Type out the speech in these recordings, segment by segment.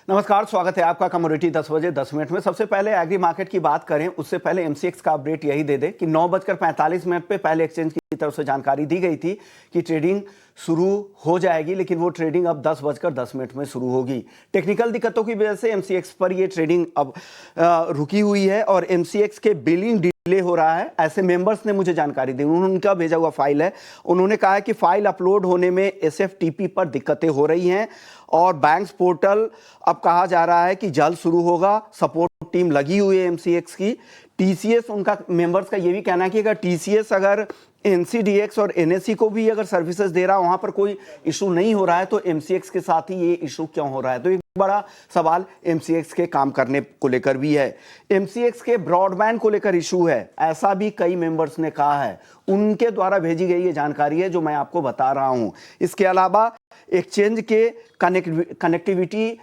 नमस्कार, स्वागत है आपका कमोडिटी 10 बजे 10 मिनट में। सबसे पहले एग्री मार्केट की बात करें उससे पहले एमसीएक्स का अपडेट यही दे दे कि 9:45 पे पहले एक्सचेंज की तरफ से जानकारी दी गई थी कि ट्रेडिंग शुरू हो जाएगी, लेकिन वो ट्रेडिंग अब 10:10 में शुरू होगी। टेक्निकल दिक्कतों की वजह से एमसीएक्स पर ये ट्रेडिंग अब रुकी हुई है और एमसीएक्स के बिलिंग डिले हो रहा है, ऐसे मेंबर्स ने मुझे जानकारी दी। उनका भेजा हुआ फाइल है, उन्होंने कहा है कि फाइल अपलोड होने में एसएफटीपी पर दिक्कतें हो रही हैं और बैंक्स पोर्टल अब कहा जा रहा है कि जल्द शुरू होगा। सपोर्ट टीम लगी हुई है एमसीएक्स की। टीसीएस, उनका मेंबर्स का ये भी कहना है कि अगर टीसीएस अगर एनसीडीएक्स और एनएससी को भी अगर सर्विसेज दे रहा है, वहां पर कोई इशू नहीं हो रहा है, तो एमसीएक्स के साथ ही ये इशू क्यों हो रहा है? तो एक बड़ा सवाल एमसीएक्स के काम करने को लेकर भी है। एमसीएक्स के ब्रॉडबैंड को लेकर इशू है, ऐसा भी कई मेंबर्स ने कहा है। उनके द्वारा भेजी गई ये जानकारी है जो मैं आपको बता रहा हूं। इसके अलावा एक्सचेंज के कनेक्टिविटी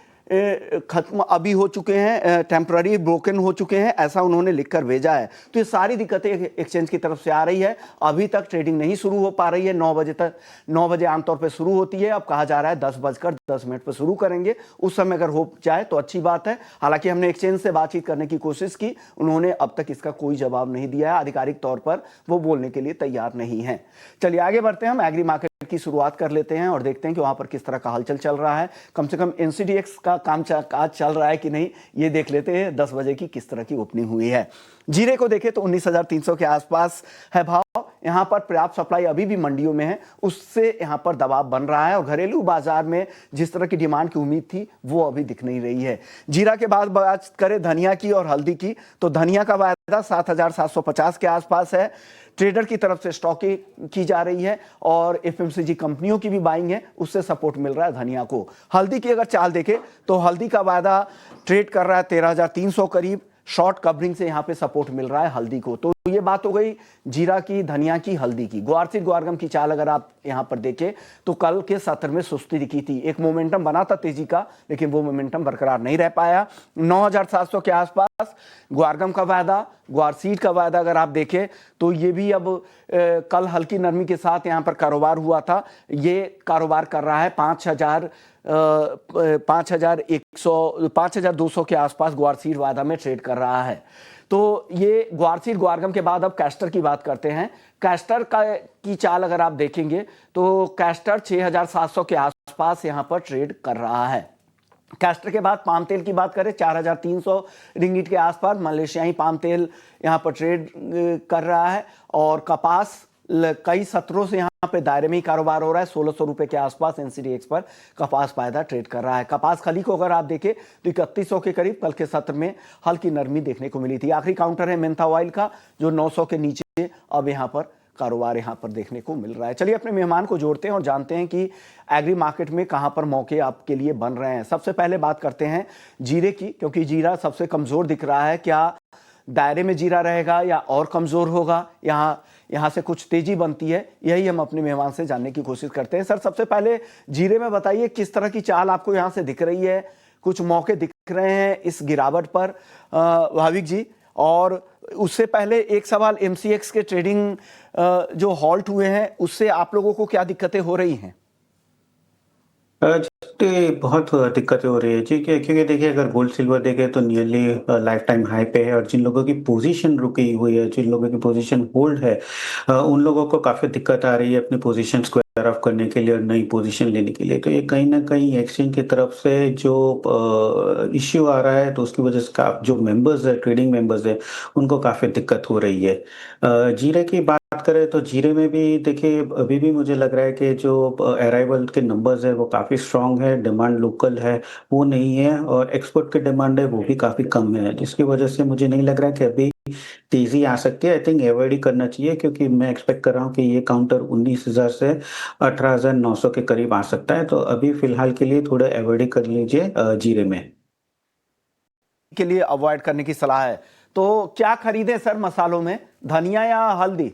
खत्म अभी हो चुके हैं, टेम्पररी ब्रोकन हो चुके हैं, ऐसा उन्होंने लिखकर भेजा है। तो ये सारी दिक्कतें एक्सचेंज की तरफ से आ रही है। अभी तक ट्रेडिंग नहीं शुरू हो पा रही है। 9 बजे तक, 9 बजे आमतौर पे शुरू होती है, अब कहा जा रहा है 10:10 पे शुरू करेंगे। उस समय अगर हो जाए तो अच्छी बात है। हालांकि हमने एक्सचेंज से बातचीत करने की कोशिश की, उन्होंने अब तक इसका कोई जवाब नहीं दिया है। आधिकारिक तौर पर वो बोलने के लिए तैयार नहीं है। चलिए आगे बढ़ते हैं, हम एग्री मार्केट की शुरुआत कर लेते हैं और देखते हैं कि वहां पर किस तरह का हलचल चल रहा है। कम से कम एनसीडीएक्स का काज चल रहा है कि नहीं, ये देख लेते हैं 10 बजे की किस तरह की ओपनिंग हुई है। जीरे को देखें तो 19,300 के आसपास है भाव। यहां पर पर्याप्त सप्लाई अभी भी मंडियों में है, उससे यहां पर दबाव बन रहा है और घरेलू बाजार में जिस तरह की डिमांड की उम्मीद थी वो अभी दिख नहीं रही है। जीरा के बाद बात करें धनिया की और हल्दी की, तो धनिया का वायदा 7,750 के आसपास है। ट्रेडर की तरफ से स्टॉकिंग की जा रही है और एफएमसीजी कंपनियों की भी बाइंग है, उससे सपोर्ट मिल रहा है धनिया को। हल्दी की अगर चाल देखें तो हल्दी का वायदा ट्रेड कर रहा है 13,300 करीब। शॉर्ट कवरिंग से यहां पे सपोर्ट मिल रहा है हल्दी को। तो ये बात हो गई जीरा की, धनिया की, हल्दी की। ग्वारसीड ग्वारगम की चाल अगर आप यहां पर देखें तो कल के सत्र में सुस्ती दिखी थी, एक मोमेंटम बना था तेजी का, लेकिन वो मोमेंटम बरकरार नहीं रह पाया। 9,700 के आसपास ग्वारगम का वायदा, ग्वारसीड का वायदा अगर आप देखें तो ये भी अब कल हल्की नरमी के साथ यहां पर कारोबार हुआ था। ये कारोबार कर रहा है 5,200 के आसपास ग्वारसीड वायदा में ट्रेड कर रहा है। तो ये ग्वारसीड ग्वारगम के बाद अब कैस्टर की बात करते हैं। कैस्टर की चाल अगर आप देखेंगे तो कैस्टर 6,700 के आसपास यहां पर ट्रेड कर रहा है। कैस्टर के बाद पाम तेल की बात करें 4,300 रिंगिट के आसपास मलेशियाई पाम तेल यहां पर ट्रेड कर रहा है। और कपास कई सत्रों से यहां पे दायरे में ही कारोबार हो रहा है। 1,600 रुपए के आसपास एनसीडीएक्स पर कपास फायदा ट्रेड कर रहा है। कपास खली को अगर आप देखें तो 3,100 के करीब कल के सत्र में हल्की नरमी देखने को मिली थी। आखिरी काउंटर है मेंथा ऑयल का जो 900 के नीचे अब यहां पर कारोबार यहां पर देखने को मिल रहा है। चलिए अपने मेहमान को जोड़ते हैं और जानते हैं कि एग्री मार्केट में कहां पर मौके आपके लिए बन रहे हैं। सबसे पहले बात करते हैं जीरे की, क्योंकि जीरा सबसे कमजोर दिख रहा है। क्या दायरे में जीरा रहेगा या और कमजोर होगा, यहां से कुछ तेजी बनती है, यही हम अपने मेहमान से जानने की कोशिश करते हैं। सर सबसे पहले जीरे में बताइए किस तरह की चाल आपको यहां से दिख रही है, कुछ मौके दिख रहे हैं इस गिरावट पर भाविक जी? और उससे पहले एक सवाल, एमसीएक्स के ट्रेडिंग जो हॉल्ट हुए हैं उससे आप लोगों को क्या दिक्कतें हो रही हैं? जी, बहुत दिक्कतें हो रही है जी, क्योंकि देखिए अगर गोल्ड सिल्वर देखें तो नियरली लाइफ टाइम हाई पे है और जिन लोगों की पोजीशन रुकी हुई है, जिन लोगों की पोजीशन होल्ड है, उन लोगों को काफ़ी दिक्कत आ रही है अपनी पोजीशन स्क्वायर ऑफ करने के लिए और नई पोजीशन लेने के लिए। तो ये कहीं ना कहीं एक्सचेंज की तरफ से जो इश्यू आ रहा है तो उसकी वजह से जो मेंबर्स है, ट्रेडिंग मेंबर्स है, उनको काफ़ी दिक्कत हो रही है। जीरे की बात करें तो जीरे में भी देखिए अभी भी मुझे लग रहा है कि जो अराइवल के नंबर्स है वो काफ़ी स्ट्रांग है, डिमांड लोकल है वो नहीं है और एक्सपोर्ट की डिमांड है वो भी काफ़ी कम है, जिसकी वजह से मुझे नहीं लग रहा है कि अभी तेजी आ सकती है। आई थिंक अवॉइड ही करना चाहिए क्योंकि मैं एक्सपेक्ट कर रहा हूँ कि ये काउंटर 19,000 से 18,900 के करीब आ सकता है। तो अभी फिलहाल के लिए थोड़ा अवॉइड ही कर लीजिए जीरे में। के लिए अवॉइड करने की सलाह है। तो क्या खरीदें सर मसालों में, धनिया या हल्दी?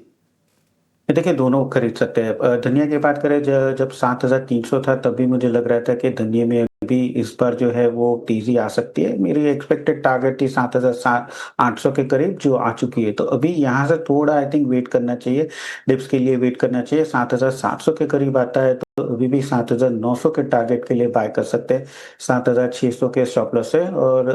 देखिए दोनों खरीद सकते हैं। धनिया की बात करें जब 7,300 था तब भी मुझे लग रहा था कि धनिया में भी इस बार जो है वो तेजी आ सकती है। मेरी एक्सपेक्टेड टारगेट थी 7,800 के करीब जो आ चुकी है। तो अभी यहाँ से थोड़ा आई थिंक वेट करना चाहिए, डिप्स के लिए वेट करना चाहिए। 7,700 के करीब आता है तो अभी भी 7,900 के टारगेट के लिए बाय कर सकते हैं। 7,600 के स्टॉप लॉस है। और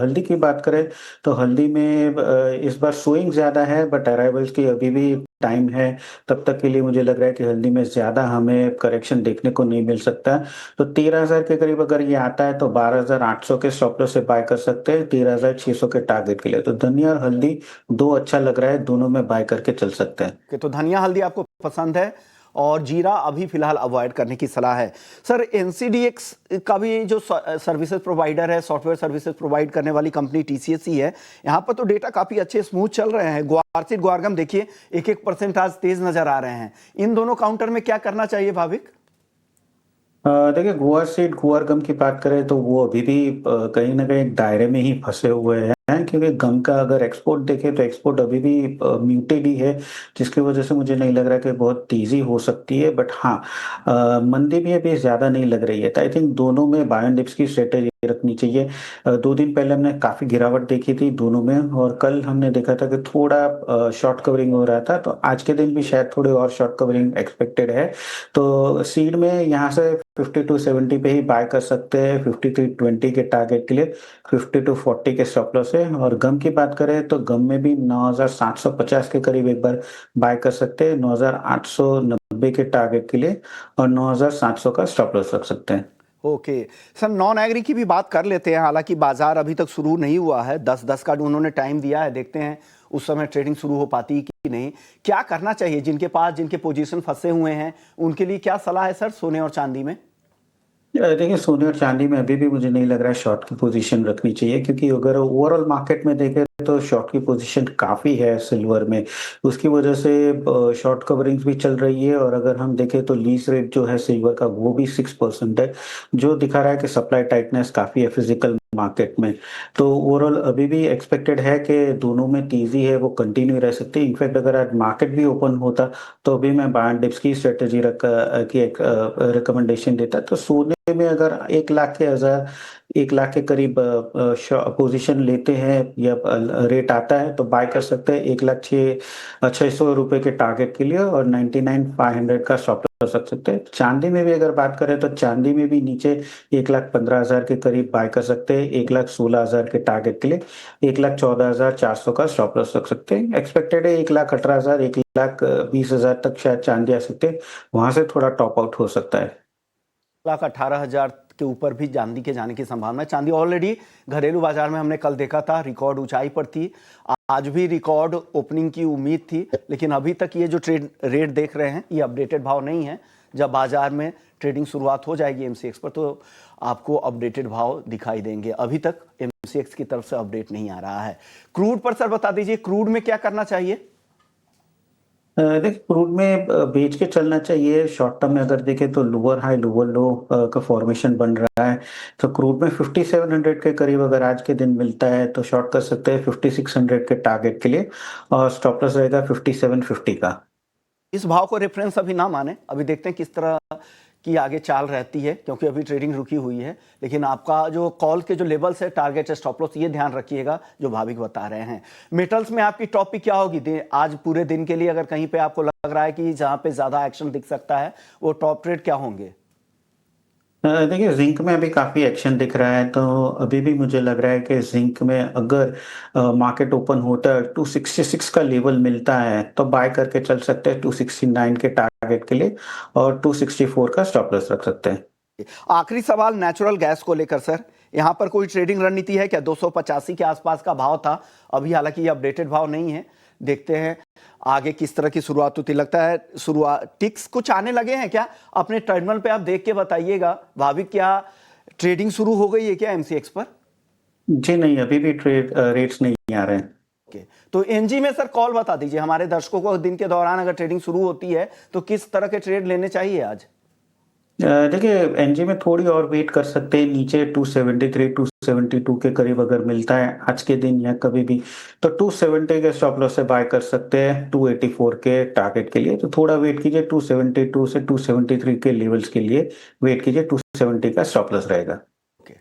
हल्दी की बात करें तो हल्दी में इस बार सोइंग ज़्यादा है बट अराइवल्स की अभी भी टाइम है। तब तक के लिए मुझे लग रहा है कि हल्दी में ज़्यादा हमें करेक्शन देखने को नहीं मिल सकता। तो 13,000 के करीब अगर ये आता है तो 12,800 के स्टॉप लॉस से बाय कर सकते हैं 13,600 के टारगेट के लिए। तो धनिया और हल्दी दो अच्छा लग रहा है, दोनों में बाय करके चल सकते हैं। कि तो धनिया हल्दी आपको पसंद है और जीरा अभी फिलहाल अवॉइड करने की सलाह है। सर एनसीडीएक्स का भी जो सर्विसेज प्रोवाइडर है, सॉफ्टवेयर सर्विसेज प्रोवाइड करने वाली कंपनी टीसीएस ही है, यहाँ पर तो डेटा काफी अच्छे स्मूथ चल रहे हैं। ग्वारसीड ग्वारगम देखिए 1% आज तेज नजर आ रहे हैं। इन दोनों काउंटर में क्या करना चाहिए भाविक? देखिए गोवा सीड गोवा गम की बात करें तो वो अभी भी कहीं ना कहीं एक दायरे में ही फंसे हुए हैं, क्योंकि गम का अगर एक्सपोर्ट देखें तो एक्सपोर्ट अभी भी म्यूटेड ही है, जिसकी वजह से मुझे नहीं लग रहा कि बहुत तेजी हो सकती है। बट हाँ, मंदी भी अभी ज़्यादा नहीं लग रही है। तो आई थिंक दोनों में बाय एंड डिप्स की स्ट्रेटेजी रखनी चाहिए। 2 दिन पहले हमने काफ़ी गिरावट देखी थी दोनों में, और कल हमने देखा था कि थोड़ा शॉर्ट कवरिंग हो रहा था। तो आज के दिन भी शायद थोड़ी और शॉर्ट कवरिंग एक्सपेक्टेड है। तो सीड में यहाँ से 52.70 पे ही बाय कर सकते हैं 53.20 के टारगेट के लिए। 52.40 के स्टॉप लॉस है। और गम की बात करें तो गम में भी 9,750 के करीब एक बार बाय कर सकते हैं 9,890 के टारगेट के लिए, और 9,700 का स्टॉप लॉस रख सकते हैं। ओके सर, नॉन एग्री की भी बात कर लेते हैं। हालांकि बाजार अभी तक शुरू नहीं हुआ है, 10-10 का उन्होंने टाइम दिया है, देखते हैं उस समय ट्रेडिंग शुरू हो पाती है कि नहीं। क्या करना चाहिए जिनके पोजीशन फंसे हुए हैं, उनके लिए क्या सलाह है सर सोने और चांदी में? देखिए सोने और चांदी में अभी भी मुझे नहीं लग रहा है शॉर्ट की पोजीशन रखनी चाहिए, क्योंकि अगर ओवरऑल मार्केट में देखें तो शॉर्ट की पोजीशन काफ़ी है सिल्वर में। उसकी वजह से शॉर्ट कवरिंग्स भी चल रही है। और अगर हम देखें तो लीज रेट जो है सिल्वर का वो भी 6% है, जो दिखा रहा है कि सप्लाई टाइटनेस काफ़ी है फिजिकल मार्केट में। तो ओवरऑल अभी भी एक्सपेक्टेड है कि दोनों में तेजी है वो कंटिन्यू रह सकती है। इनफैक्ट अगर आज मार्केट भी ओपन होता तो अभी मैं बाय एंड डिप्स की स्ट्रेटेजी की एक रिकमेंडेशन देता। तो सोने में अगर 1 लाख के करीब पोजीशन लेते हैं या रेट आता है तो बाय कर सकते हैं 1,06,600 रुपए के टारगेट के लिए, और 99,500 का स्टॉप लॉस रख सकते हैं। चांदी में भी अगर बात करें तो चांदी में भी नीचे 1,15,000 के करीब बाय कर सकते हैं 1,16,000 के टारगेट के लिए। 1,14,400 का स्टॉप लॉस रख सकते हैं। एक्सपेक्टेड है 1,18,000 1,20,000 तक शायद चांदी आ सकते हैं, वहां से थोड़ा टॉप आउट हो सकता है। 1,18,000 के ऊपर भी चांदी के जाने की संभावना है। चांदी ऑलरेडी घरेलू बाजार में हमने कल देखा था रिकॉर्ड ऊंचाई पर थी, आज भी रिकॉर्ड ओपनिंग की उम्मीद थी। लेकिन अभी तक ये जो ट्रेड रेट देख रहे हैं ये अपडेटेड भाव नहीं है। जब बाजार में ट्रेडिंग शुरुआत हो जाएगी एमसीएक्स पर तो आपको अपडेटेड भाव दिखाई देंगे। अभी तक एमसीएक्स की तरफ से अपडेट नहीं आ रहा है। क्रूड पर सर बता दीजिए, क्रूड में क्या करना चाहिए? देखिए क्रूड में बेच के चलना चाहिए। शॉर्ट टर्म में अगर देखें तो लोअर हाई लोअर लो का फॉर्मेशन बन रहा है। तो क्रूड में 5700 के करीब अगर आज के दिन मिलता है तो शॉर्ट कर सकते हैं 5600 के टारगेट के लिए, और स्टॉप लॉस रहेगा 5750 का। इस भाव को रेफरेंस अभी ना माने, अभी देखते हैं किस तरह की आगे चाल रहती है, क्योंकि अभी ट्रेडिंग रुकी हुई है। लेकिन आपका जो कॉल के जो लेवल्स है, टारगेट है, स्टॉप लॉस, ये ध्यान रखिएगा जो भाविक बता रहे हैं। मेटल्स में आपकी टॉपिक क्या होगी आज पूरे दिन के लिए? अगर कहीं पे आपको लग रहा है कि जहां पे ज्यादा एक्शन दिख सकता है, वो टॉप ट्रेड क्या होंगे? देखिए जिंक में अभी काफ़ी एक्शन दिख रहा है। तो अभी भी मुझे लग रहा है कि जिंक में अगर मार्केट ओपन होता है 266 का लेवल मिलता है तो बाय करके चल सकते हैं 269 के टारगेट के लिए, और 264 का स्टॉप लॉस रख सकते हैं। आखिरी सवाल नेचुरल गैस को लेकर सर, यहां पर कोई ट्रेडिंग रणनीति है क्या? 285 के आसपास का भाव था अभी, हालांकि ये अपडेटेड भाव नहीं है। देखते हैं आगे किस तरह की शुरुआत होती। लगता है शुरुआत टिक्स कुछ आने लगे हैं क्या? अपने टर्मिनल पे आप देख के बताइएगा भाविक, क्या ट्रेडिंग शुरू हो गई है क्या एमसीएक्स पर? जी नहीं, अभी भी ट्रेड रेट्स नहीं आ रहे हैं। ओके, तो एनजी में सर कॉल बता दीजिए हमारे दर्शकों को, दिन के दौरान अगर ट्रेडिंग शुरू होती है तो किस तरह के ट्रेड लेने चाहिए आज? देखिए एनजी में थोड़ी और वेट कर सकते हैं। नीचे 273 272 के करीब अगर मिलता है आज के दिन या कभी भी, तो 270 के स्टॉप लॉस से बाय कर सकते हैं 284 के टारगेट के लिए। तो थोड़ा वेट कीजिए, 272 से 273 के लेवल्स के लिए वेट कीजिए। 170 का स्टॉप लॉस रहेगा। ओके,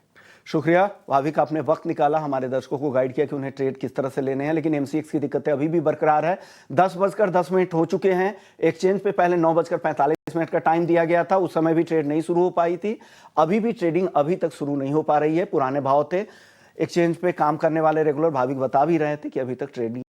शुक्रिया भाविक, आपने वक्त निकाला, हमारे दर्शकों को गाइड किया कि उन्हें ट्रेड किस तरह से लेने हैं। लेकिन एमसीएक्स की दिक्कतें अभी भी बरकरार है। 10:10 हो चुके हैं। एक्सचेंज पे पहले 9:45 का टाइम दिया गया था, उस समय भी ट्रेड नहीं शुरू हो पाई थी। अभी भी ट्रेडिंग अभी तक शुरू नहीं हो पा रही है, पुराने भाव थे। एक्सचेंज पे काम करने वाले रेगुलर भाविक बता भी रहे थे कि अभी तक ट्रेडिंग